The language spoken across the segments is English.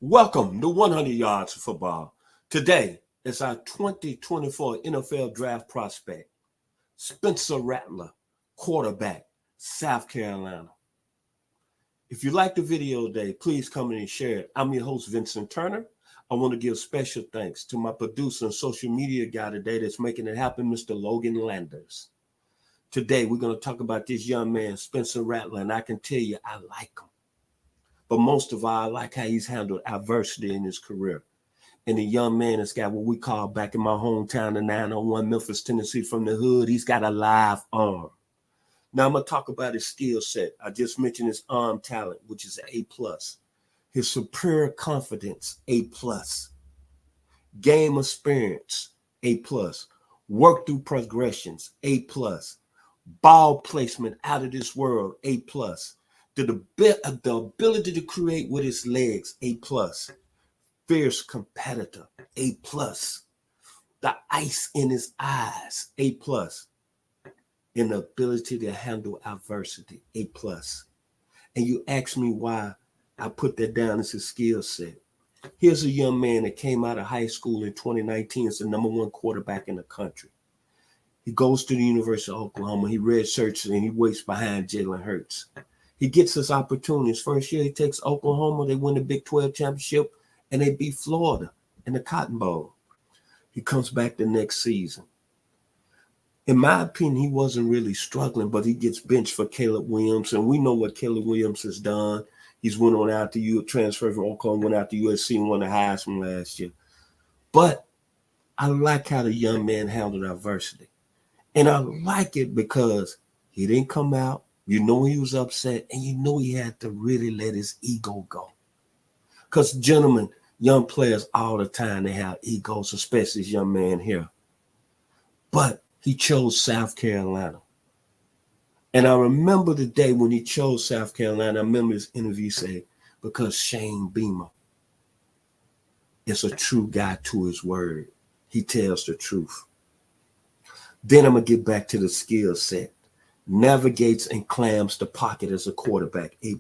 Welcome to 100 Yards of Football. Today is our 2024 NFL Draft prospect, Spencer Rattler, quarterback, South Carolina. If you like the video today, please come in and share it. I'm your host, Vincent Turner. I want to give special thanks to my producer and social media guy today that's making it happen, Mr. Logan Landers. Today, we're going to talk about this young man, Spencer Rattler, and I can tell you I like him. But most of all, I like how he's handled adversity in his career. And the young man has got what we call back in my hometown, the 901 Memphis, Tennessee, from the hood, he's got a live arm. Now I'm going to talk about his skill set. I just mentioned his arm talent, which is an A+. His superior confidence, A+. Game experience, A+. Work through progressions, A+. Ball placement out of this world, A+. The ability to create with his legs, A+. Fierce competitor, A+. The ice in his eyes, A+. And the ability to handle adversity, A+. And you ask me why I put that down as a skill set. Here's a young man that came out of high school in 2019 as the #1 quarterback in the country. He goes to the University of Oklahoma. He redshirts and he waits behind Jalen Hurts. He gets his opportunities. First year, he takes Oklahoma. They win the Big 12 championship, and they beat Florida in the Cotton Bowl. He comes back the next season. In my opinion, he wasn't really struggling, but he gets benched for Caleb Williams, and we know what Caleb Williams has done. He's went on out to transfer from Oklahoma, went out to USC and won the Heisman last year. But I like how the young man handled adversity. And I like it because he didn't come out. You know he was upset, and you know he had to really let his ego go. Because, gentlemen, young players all the time, they have egos, especially this young man here. But he chose South Carolina. And I remember the day when he chose South Carolina, I remember his interview saying, because Shane Beamer is a true guy to his word. He tells the truth. Then I'm going to get back to the skill set. Navigates and clams the pocket as a quarterback, A+.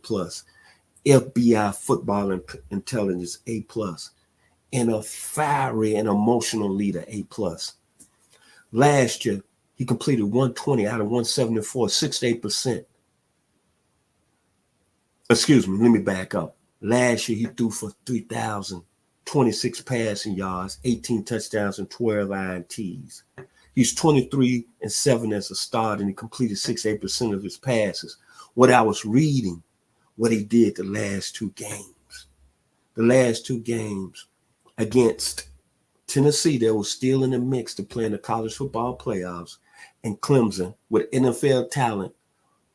FBI football intelligence, A+. And a fiery and emotional leader, A+. Last year, he completed 120 out of 174, 68%. Excuse me, let me back up. Last year, he threw for 3,026 passing yards, 18 touchdowns, and 12 INTs. He's 23-7 as a starter, and he completed 68% of his passes. What I was reading, what he did the last two games. The last two games against Tennessee, that was still in the mix to play in the college football playoffs, and Clemson, with NFL talent,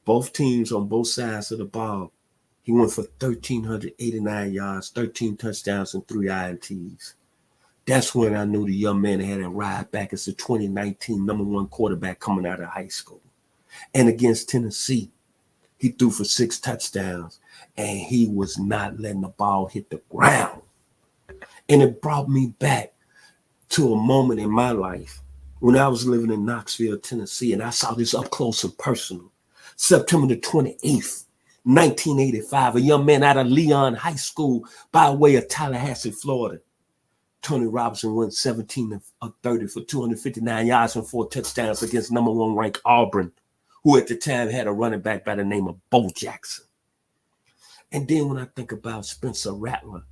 both teams on both sides of the ball. He went for 1,389 yards, 13 touchdowns, and 3 INTs. That's when I knew the young man had a ride back as the 2019 #1 quarterback coming out of high school. And against Tennessee, he threw for 6 touchdowns, and he was not letting the ball hit the ground. And it brought me back to a moment in my life when I was living in Knoxville, Tennessee, and I saw this up close and personal. September the 28th, 1985, a young man out of Leon High School by way of Tallahassee, Florida. Tony Robinson went 17 of 30 for 259 yards and 4 touchdowns against #1 ranked Auburn, who at the time had a running back by the name of Bo Jackson. And then when I think about Spencer Rattler,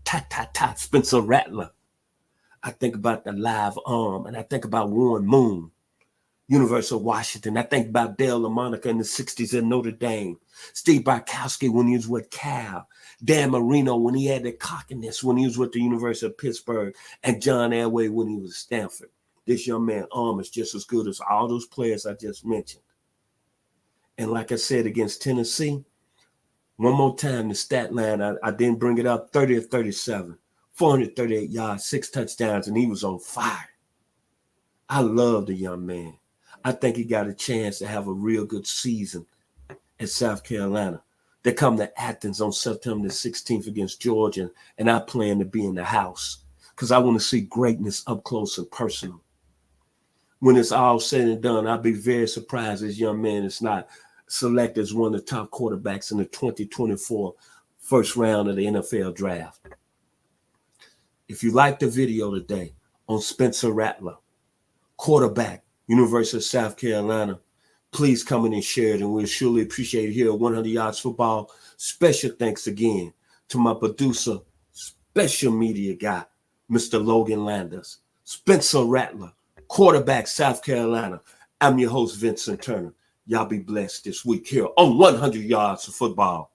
Spencer Rattler, I think about the live arm, and I think about Warren Moon, University of Washington. I think about Dale LaMonica in the 60s at Notre Dame. Steve Barkowski when he was with Cal. Dan Marino when he had that cockiness when he was with the University of Pittsburgh. And John Elway when he was at Stanford. This young man's arm is just as good as all those players I just mentioned. And like I said, against Tennessee, one more time, the stat line, I didn't bring it up, 30 of 37, 438 yards, 6 touchdowns, and he was on fire. I love the young man. I think he got a chance to have a real good season at South Carolina. They come to Athens on September the 16th against Georgia, and I plan to be in the house because I want to see greatness up close and personal. When it's all said and done, I'll be very surprised this young man is not selected as one of the top quarterbacks in the 2024 first round of the NFL draft. If you like the video today on Spencer Rattler, quarterback, University of South Carolina, please come in and share it, and we'll surely appreciate it here at 100 Yards Football. Special thanks again to my producer, special media guy, Mr. Logan Landers. Spencer Rattler, quarterback, South Carolina. I'm your host, Vincent Turner. Y'all be blessed this week here on 100 Yards of Football.